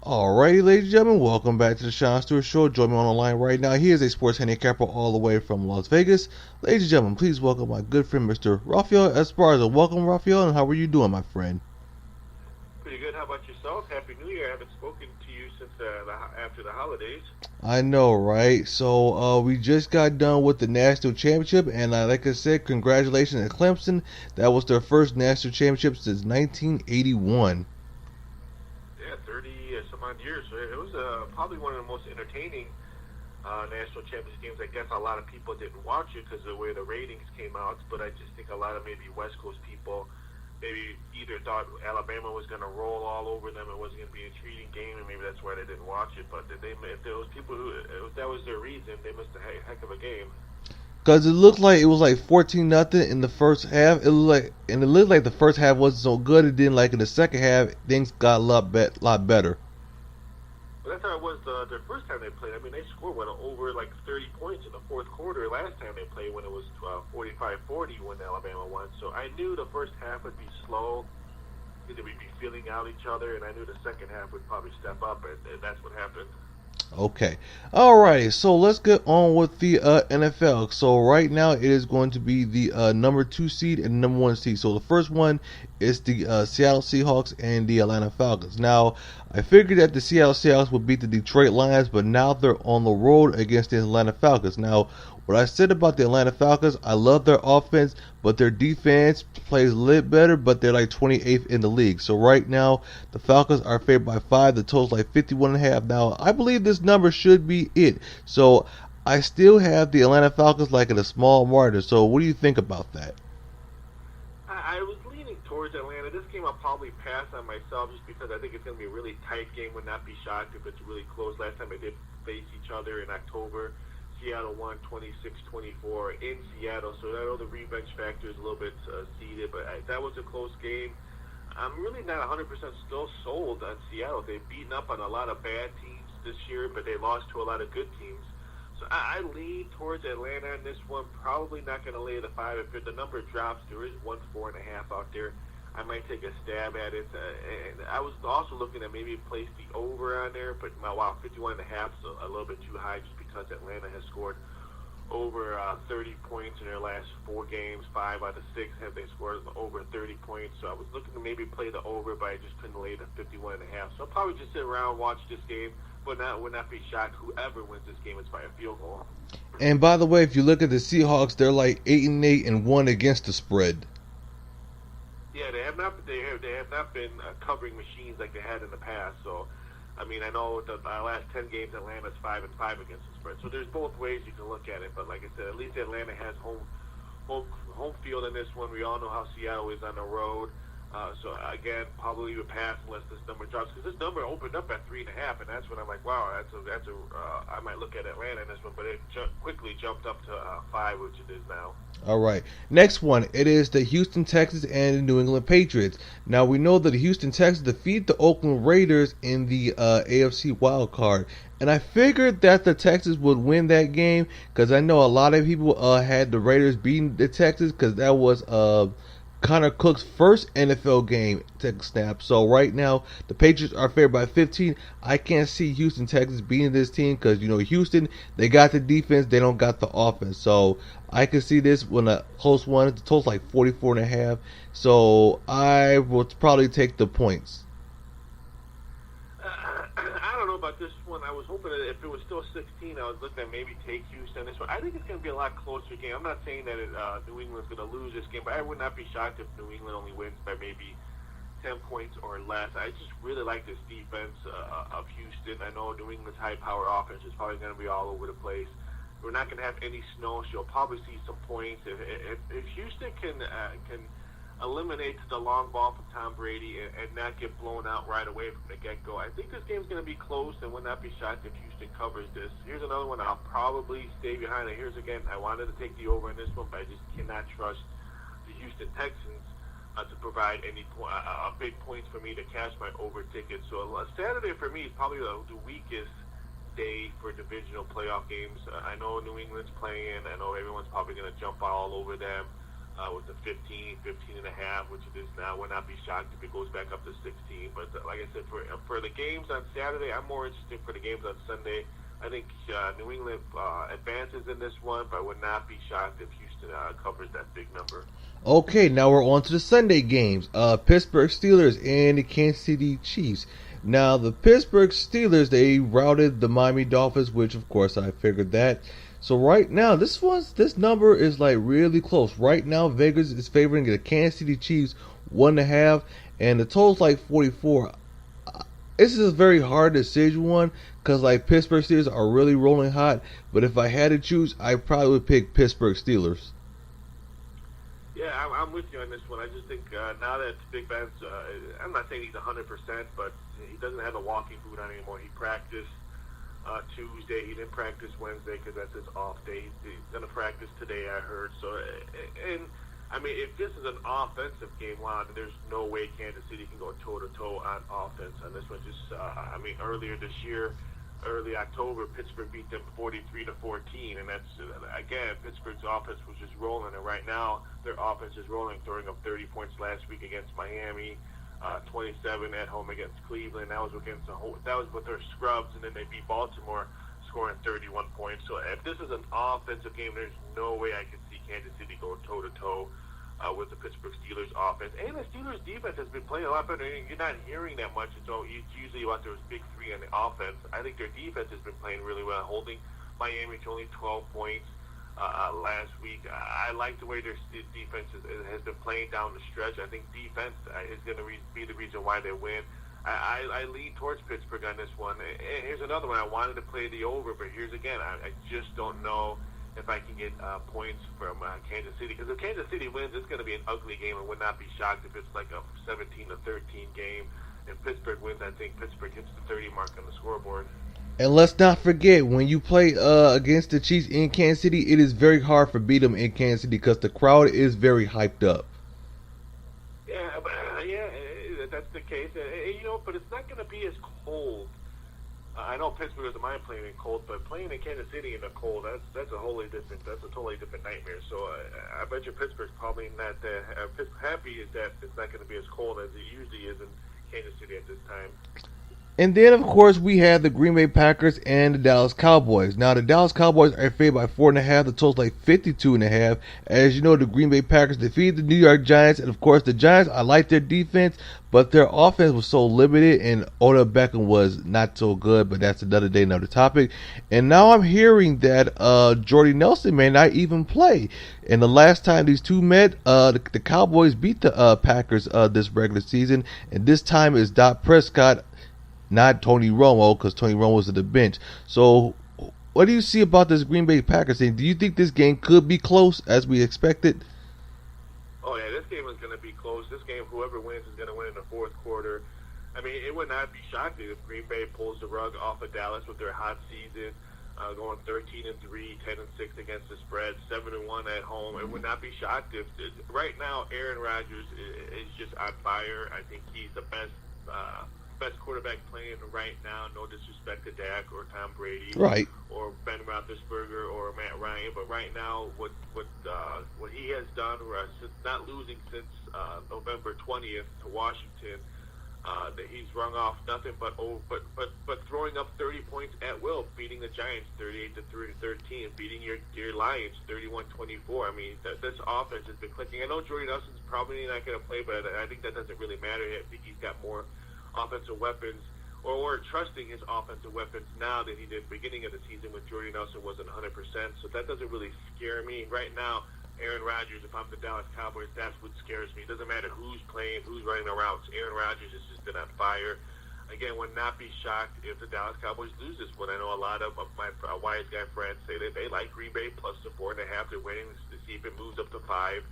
Alrighty, ladies and gentlemen, welcome back to the Shawn Stewart Show. Join me on the line right now. He is a sports handicapper all the way from Las Vegas. Ladies and gentlemen, please welcome my good friend, Mr. Raphael Esparza. Welcome, Raphael, and how are you doing, my friend? Pretty good. How about yourself? Happy New Year. I haven't spoken to you since after the holidays. I know, right? So, we just got done with the national championship, and like I said, congratulations to Clemson. That was their first national championship since 1981. Yeah, 30 some odd years. So it was probably one of the most entertaining national championship games. I guess a lot of people didn't watch it because of the way the ratings came out, but I just think a lot of maybe West Coast people maybe either thought Alabama was going to roll all over them, it wasn't going to be an intriguing game, and maybe that's why they didn't watch it. But if there was people who, if that was their reason, they missed a heck of a game. Cause it looked like it was like 14-0 in the first half. It looked like the first half wasn't so good. And then like in the second half, things got a lot better. But that's how it was the first time they played. I mean, they scored over like 30 points in the fourth quarter last time they played when it was 45-40 when Alabama won. So I knew the first half would be slow, that we'd be feeling out each other, and I knew the second half would probably step up, and that's what happened. Okay. Alrighty, so let's get on with the NFL. So right now it is going to be the number 2 seed and number 1 seed. So the first one is the Seattle Seahawks and the Atlanta Falcons. Now, I figured that the Seattle Seahawks would beat the Detroit Lions, but now they're on the road against the Atlanta Falcons. Now, what I said about the Atlanta Falcons, I love their offense, but their defense plays a little better, but they're like 28th in the league. So right now, the Falcons are favored by 5. The total's like 51.5. Now, I believe this number should be it. So I still have the Atlanta Falcons like in a small margin. So what do you think about that? I was leaning towards Atlanta. This game I'll probably pass on myself just because I think it's going to be a really tight game. Would not be shocked if it's really close. Last time they did face each other in October, Seattle won 26-24 in Seattle, so I know the revenge factor is a little bit seeded, but that was a close game. I'm really not 100% still sold on Seattle. They've beaten up on a lot of bad teams this year, but they lost to a lot of good teams. So I lean towards Atlanta in this one. Probably not going to lay the 5. If the number drops, there is 4.5 out there. I might take a stab at it. And I was also looking at maybe place the over on there, but wow, 51.5 is a little bit too high just because Atlanta has scored over 30 points in their last 4 games. 5 out of 6 have they scored over 30 points. So I was looking to maybe play the over, but I just couldn't lay the 51.5. So I'll probably just sit around, watch this game, but would not be shocked whoever wins this game is by a field goal. And by the way, if you look at the Seahawks, they're like 8-8 and 1 against the spread. Yeah, they have not. They have not been covering machines like they had in the past. So, I mean, I know the last 10 games, Atlanta's 5-5 against the spread. So there's both ways you can look at it. But like I said, at least Atlanta has home field in this one. We all know how Seattle is on the road. So again, probably a pass unless this number drops, because this number opened up at 3.5, and that's when I'm like, wow, I might look at Atlanta in this one, but it quickly jumped up to 5, which it is now. All right. Next one, it is the Houston Texans and the New England Patriots. Now, we know that the Houston Texans defeat the Oakland Raiders in the AFC wild card. And I figured that the Texans would win that game because I know a lot of people had the Raiders beating the Texans because that was Connor Cook's first NFL game tech snap. So right now, the Patriots are favored by 15. I can't see Houston Texans beating this team because, you know, Houston, they got the defense, they don't got the offense. So I can see this when a close one. The total's like 44.5. So I will probably take the points. I don't know about this one. I was hoping that if it was still 16, I was looking at maybe take Houston this one. I think it's going to be a lot closer game. I'm not saying that New England's going to lose this game, but I would not be shocked if New England only wins by maybe 10 points or less. I just really like this defense of Houston. I know New England's high-power offense is probably going to be all over the place. We're not going to have any snow, so you'll probably see some points. If Houston can eliminate the long ball from Tom Brady and not get blown out right away from the get-go, I think this game's going to be close and would not be shocked if Houston covers this. Here's another one I'll probably stay behind. And here's again, I wanted to take the over in this one, but I just cannot trust the Houston Texans to provide any big points for me to cash my over ticket. So Saturday for me is probably the weakest day for divisional playoff games. I know New England's playing. I know everyone's probably going to jump all over them. with the 15, 15 and a half, which it is now. Would not be shocked if it goes back up to 16. But like I said, for the games on Saturday, I'm more interested for the games on Sunday. I think New England advances in this one, but I would not be shocked if Houston covers that big number. Okay, now we're on to the Sunday games. Pittsburgh Steelers and the Kansas City Chiefs. Now, the Pittsburgh Steelers, they routed the Miami Dolphins, which, of course, I figured that. So right now, this number is like really close. Right now, Vegas is favoring the Kansas City Chiefs 1.5, and the total's like 44. This is a very hard decision one because like Pittsburgh Steelers are really rolling hot. But if I had to choose, I probably would pick Pittsburgh Steelers. Yeah, I'm with you on this one. I just think now that Big Ben's, I'm not saying he's 100%, but he doesn't have a walking boot on anymore. He practiced Tuesday. He didn't practice Wednesday because that's his off day. He's going to practice today, I heard. So, and I mean, if this is an offensive game, wow, there's no way Kansas City can go toe-to-toe on offense on this one. Just, I mean, earlier this year, early October, Pittsburgh beat them 43-14, and that's again Pittsburgh's offense was just rolling, and right now their offense is rolling, throwing up 30 points last week against Miami, 27 at home against Cleveland. That was with their scrubs, and then they beat Baltimore, scoring 31 points. So if this is an offensive game, there's no way I can see Kansas City go toe to toe with the Pittsburgh Steelers offense. And the Steelers defense has been playing a lot better. You're not hearing that much. So it's usually about those big three on the offense. I think their defense has been playing really well, holding Miami to only 12 points last week. I like the way their defense has been playing down the stretch. I think defense is going to be the reason why they win. I lean towards Pittsburgh on this one. And here's another one. I wanted to play the over, but here's again, I just don't know if I can get points from Kansas City. Because if Kansas City wins, it's going to be an ugly game. I would not be shocked if it's like a 17-13 game. If Pittsburgh wins, I think Pittsburgh hits the 30 mark on the scoreboard. And let's not forget, when you play against the Chiefs in Kansas City, it is very hard for beat them in Kansas City because the crowd is very hyped up. Yeah, that's the case. But it's not going to be as cold. I know Pittsburgh doesn't mind playing in cold, but playing in Kansas City in the cold, that's a totally different nightmare. So I bet you Pittsburgh's probably not happy is that it's not going to be as cold as it usually is in Kansas City at this time. And then, of course, we have the Green Bay Packers and the Dallas Cowboys. Now, the Dallas Cowboys are favored by 4.5. The total's like 52.5. As you know, the Green Bay Packers defeated the New York Giants. And, of course, the Giants, I like their defense, but their offense was so limited, and Odell Beckham was not so good, but that's another day, another topic. And now I'm hearing that Jordy Nelson may not even play. And the last time these two met, the Cowboys beat the Packers this regular season, and this time is Dak Prescott, not Tony Romo, because Tony Romo was at the bench. So, what do you see about this Green Bay Packers thing? Do you think this game could be close as we expected? Oh, yeah, this game is going to be close. This game, whoever wins is going to win in the fourth quarter. I mean, it would not be shocking if Green Bay pulls the rug off of Dallas with their hot season, going 13-3, 10-6 against the spread, 7-1 at home. It would not be shocked if right now Aaron Rodgers is just on fire. I think he's the best quarterback playing right now. No disrespect to Dak or Tom Brady, right, or Ben Roethlisberger or Matt Ryan, but right now what he has done, since not losing since November 20th to Washington, that he's rung off nothing but throwing up 30 points at will, beating the Giants 38-13, beating your Lions 31-24. I mean, this offense has been clicking. I know Jordy Nelson's probably not going to play, but I think that doesn't really matter. I think he's got more offensive weapons, or trusting his offensive weapons now than he did beginning of the season when Jordy Nelson wasn't 100%. So that doesn't really scare me right now. Aaron Rodgers, if I'm the Dallas Cowboys, that's what scares me. It doesn't matter who's playing, who's running the routes. Aaron Rodgers has just been on fire. Again, would not be shocked if the Dallas Cowboys lose this one. I know a lot of my wise guy friends say that they like Green Bay plus the 4.5. They're waiting to see if it moves up to 5.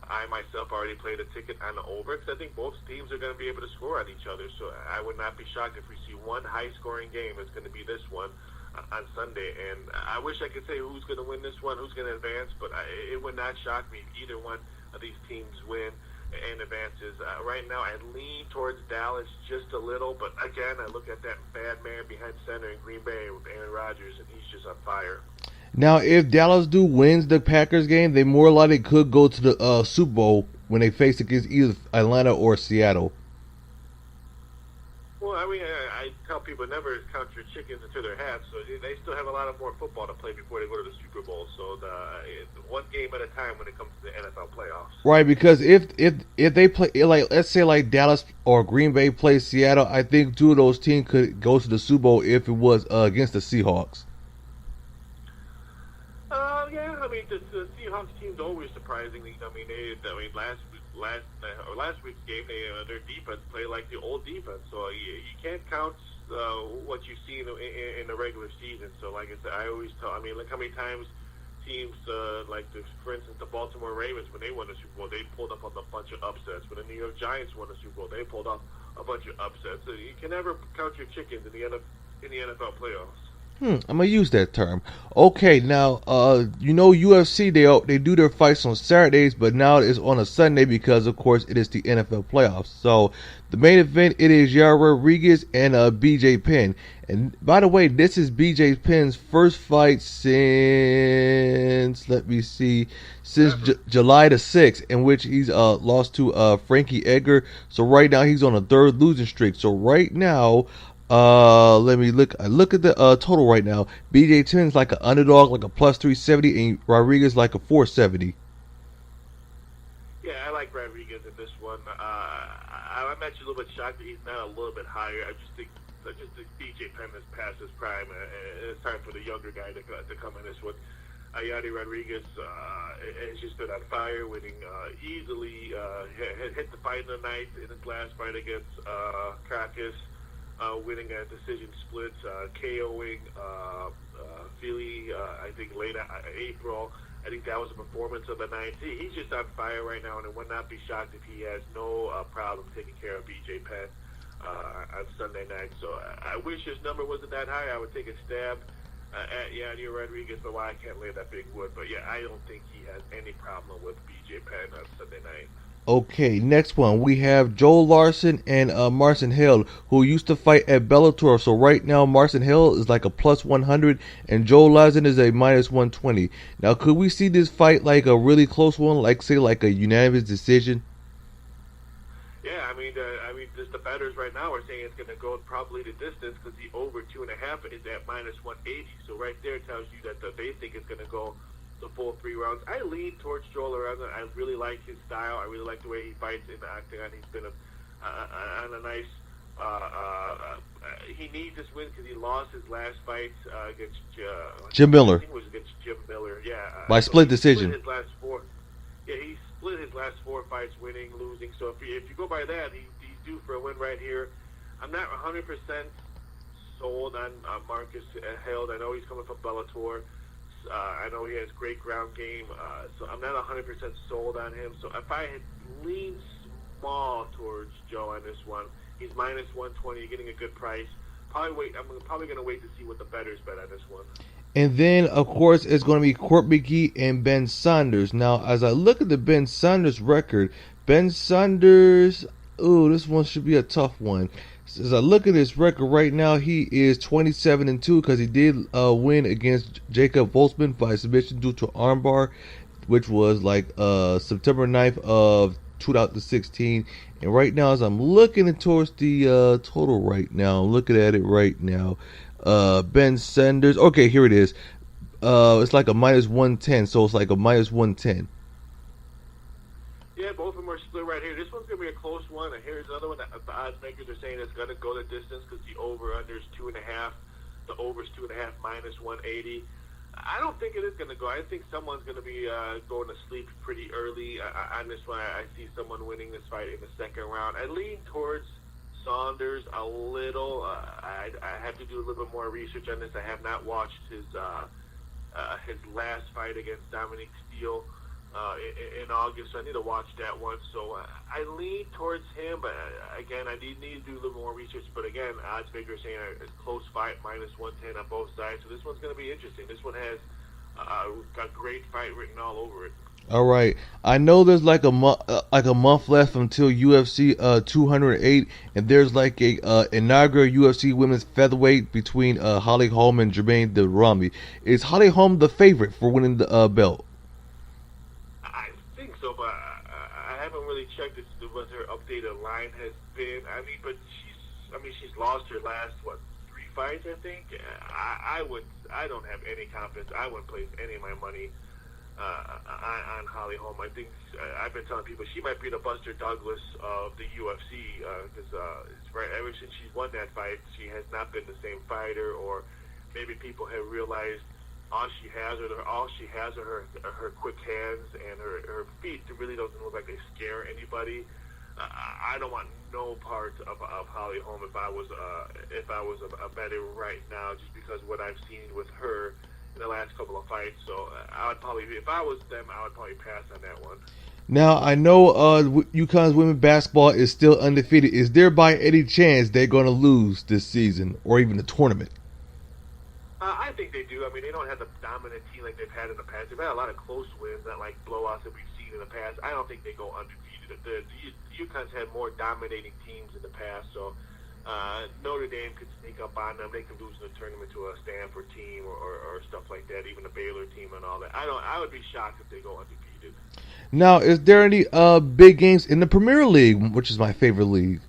I myself already played a ticket on the over because I think both teams are going to be able to score on each other. So I would not be shocked if we see one high-scoring game. It's going to be this one on Sunday. And I wish I could say who's going to win this one, who's going to advance, but it would not shock me if either one of these teams win and advances. Right now, I lean towards Dallas just a little, but again, I look at that bad man behind center in Green Bay with Aaron Rodgers, and he's just on fire. Now, if Dallas do wins the Packers game, they more likely could go to the Super Bowl when they face against either Atlanta or Seattle. Well, I mean, I tell people never count your chickens until they're hatched. So they still have a lot of more football to play before they go to the Super Bowl. So one game at a time when it comes to the NFL playoffs. Right, because if they play, like, let's say like Dallas or Green Bay play Seattle, I think two of those teams could go to the Super Bowl if it was against the Seahawks. Yeah, I mean the Seahawks team's always surprisingly. I mean, last week's game, their defense played like the old defense. So you can't count what you see in the regular season. So like I said, I always tell. I mean, look how many times teams for instance, the Baltimore Ravens, when they won the Super Bowl, they pulled up on a bunch of upsets. When the New York Giants won the Super Bowl, they pulled up a bunch of upsets. So you can never count your chickens in the NFL playoffs. I'm gonna use that term. Okay, now UFC they do their fights on Saturdays, but now it's on a Sunday because of course it is the NFL playoffs. So the main event it is Yair Rodriguez and BJ Penn. And by the way, this is BJ Penn's first fight since July the 6th, in which he's lost to Frankie Edgar. So right now he's on a third losing streak. So right now. Let me look. I look at the total right now. BJ Penn's like an underdog, like a plus 370, and Rodriguez like a 470. Yeah, I like Rodriguez in this one. I'm actually a little bit shocked that he's not a little bit higher. I just think BJ Penn has passed his prime, and it's time for the younger guy to come in this one. Yair Rodriguez has just been on fire, winning easily. Hit the fight in the night in his last fight against Caracas. Winning a decision split, KOing Philly, I think late April. I think that was a performance of the night. He's just on fire right now, and I would not be shocked if he has no problem taking care of BJ Penn on Sunday night. So I wish his number wasn't that high. I would take a stab at Yair Rodriguez, but why I can't lay that big wood. But yeah, I don't think he has any problem with BJ Penn on Sunday night. Okay, next one we have Joel Larson and Marcin Hill, who used to fight at Bellator. So right now Marcin Hill is like a plus 100 and Joel Larson is a minus 120. Now could we see this fight like a really close one, like say like a unanimous decision? Yeah, I mean, just the bettors right now are saying it's going to go probably the distance because the over 2.5 is at minus 180. So right there tells you that they think it's going to go the full 3 rounds. I lean towards Joel Larson. I really like his style. I really like the way he fights in the octagon. He's been on a nice. He needs this win because he lost his last fight against Jim Miller. I think it was against Jim Miller. Yeah, by split decision. Split his last 4. Yeah, he split his last 4 fights, winning, losing. So if you go by that, he's due for a win right here. I'm not 100% sold on Marcus Held. I know he's coming from Bellator. I know he has great ground game, so I'm not 100% sold on him. So if I had leaned small towards Joe on this one, he's minus 120. You're getting a good price. I'm probably going to wait to see what the bettors bet on this one. And then, of course, it's going to be Court McGee and Ben Saunders. Now, as I look at the Ben Saunders record, Ben Saunders, this one should be a tough one. As I look at his record right now, he is 27-2 because he did win against Jacob Voltzman by submission due to armbar, which was like September 9th of 2016. And right now, as I'm looking towards the total right now, I'm looking at it right now. Ben Saunders, okay, here it is. It's like a minus 110, so it's like a minus 110. Yeah, both of them are split right here. This one's going to be a close one. And here's another one that the odds makers are saying it's going to go the distance because the over-under is 2.5. The over is 2.5 minus 180. I don't think it is going to go. I think someone's going to be going to sleep pretty early on this one. I see someone winning this fight in the second round. I lean towards Saunders a little. I have to do a little bit more research on this. I have not watched his last fight against Dominic Steele in August, so I need to watch that one. So I lean towards him, but again, I need to do a little more research. But again, odds makers saying a close fight, minus 110 on both sides. So this one's going to be interesting. This one has a great fight written all over it. All right. I know there's like a month left until UFC 208, and there's like a inaugural UFC women's featherweight between Holly Holm and Jermaine Durrami. Is Holly Holm the favorite for winning the belt? I think so, but I haven't really checked as to what her updated line has been. I mean, but she's lost her last three fights, I think. I don't have any confidence. I wouldn't place any of my money on Holly Holm. I think I've been telling people she might be the Buster Douglas of the UFC because right ever since she's won that fight, she has not been the same fighter, or maybe people have realized all she has are her quick hands and her feet. It really doesn't look like they scare anybody. I don't want no part of Holly Holm if I was a bettor right now, just because of what I've seen with her in the last couple of fights. So I would probably, if I was them, I would probably pass on that one. Now I know UConn's women basketball is still undefeated. Is there by any chance they're going to lose this season or even the tournament? I think they do. I mean, they don't have the dominant team like they've had in the past. They've had a lot of close wins, not like blowouts that we've seen in the past. I don't think they go undefeated. The UConn's had more dominating teams in the past, so Notre Dame could sneak up on them. They could lose in the tournament to a Stanford team or stuff like that, even a Baylor team and all that. I would be shocked if they go undefeated. Now, is there any big games in the Premier League, which is my favorite league?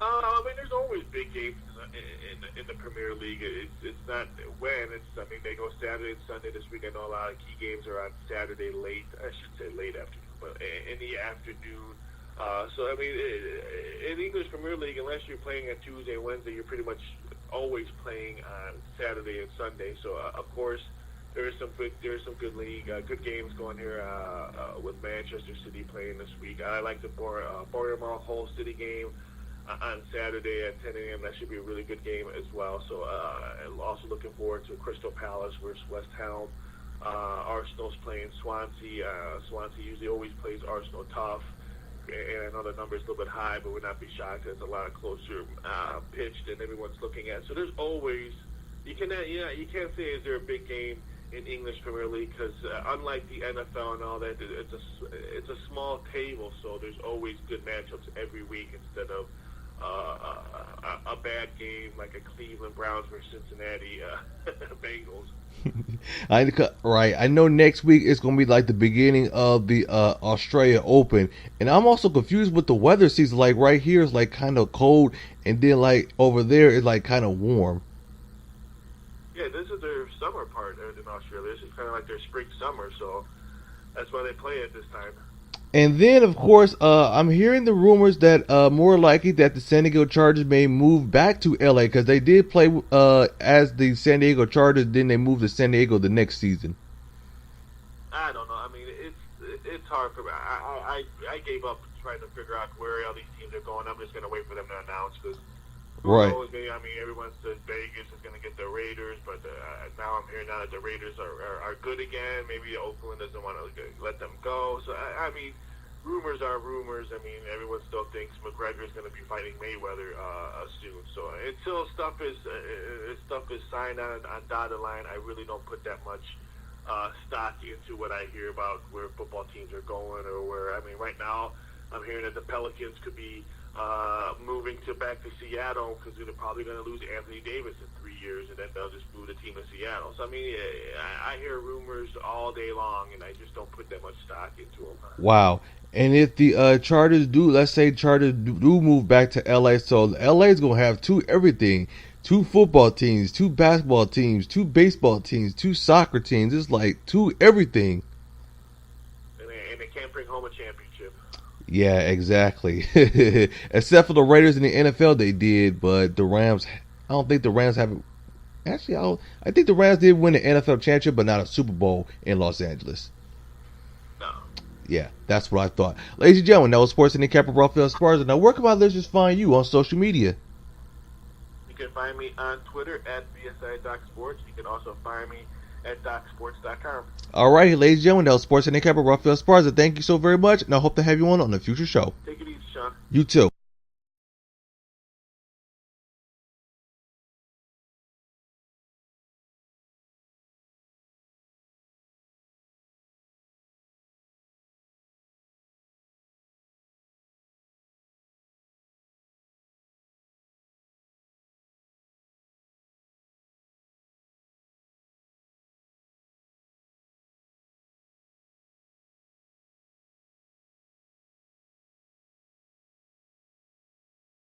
I mean, there's always big games in the Premier League. It's not when. I mean, they go Saturday and Sunday this week. I know a lot of key games are on Saturday late. I should say late afternoon, but in the afternoon. So, I mean, in the English Premier League, unless you're playing on Tuesday and Wednesday, you're pretty much always playing on Saturday and Sunday. So, of course, there's some good league, good games going here with Manchester City playing this week. I like the Bournemouth Hull City game on Saturday at 10 a.m. That should be a really good game as well. So, I'm also looking forward to Crystal Palace versus West Ham. Arsenal's playing Swansea. Swansea usually always plays Arsenal tough. And I know the number's a little bit high, but would not be shocked. There's a lot of closer pitch than everyone's looking at. So there's always you can't say is there a big game in English Premier League because unlike the NFL and all that, it's a small table. So there's always good matchups every week instead of a bad game like a Cleveland Browns versus Cincinnati Bengals. Right. I know next week it's going to be like the beginning of the Australia Open. And I'm also confused with the weather season. Like right here is like kind of cold. And then like over there it's like kind of warm. Yeah, this is their summer part in Australia. This is kind of like their spring summer. So that's why they play at this time. And then, of course, I'm hearing the rumors that more likely that the San Diego Chargers may move back to LA because they did play as the San Diego Chargers. Then they moved to San Diego the next season. I don't know. I mean, it's hard for me. I gave up trying to figure out where all these teams are going. I'm just going to wait for them to announce because right. I mean, everyone says Vegas is going to get the Raiders, but now I'm hearing now that the Raiders are good again. Maybe Oakland doesn't want to let them go. So, I mean, rumors are rumors. I mean, everyone still thinks McGregor is going to be fighting Mayweather soon. So until stuff is signed on dotted line, I really don't put that much stock into what I hear about where football teams are going or where. I mean, right now I'm hearing that the Pelicans could be moving back to Seattle because they're probably going to lose Anthony Davis in 3 years, and then they'll just move the team to Seattle. So I mean, I hear rumors all day long, and I just don't put that much stock into them. Wow. And if the Chargers do, let's say Chargers do move back to LA, so LA is going to have everything. 2 football teams, 2 basketball teams, 2 baseball teams, 2 soccer teams. It's like 2 everything. And they can't bring home a championship. Yeah, exactly. Except for the Raiders in the NFL, they did, but the Rams, I don't think the Rams have. Actually, I think the Rams did win the NFL championship, but not a Super Bowl in Los Angeles. No. Yeah, that's what I thought. Ladies and gentlemen, that was Sports Handicapper Raphael Esparza. Now, where can my listeners find you on social media? You can find me on Twitter at BSI.Sports. You can also find me at DocSports.com. All right, ladies and gentlemen, that was Sports Handicapper Raphael Esparza. Thank you so very much, and I hope to have you on a future show. Take it easy, Sean. You too.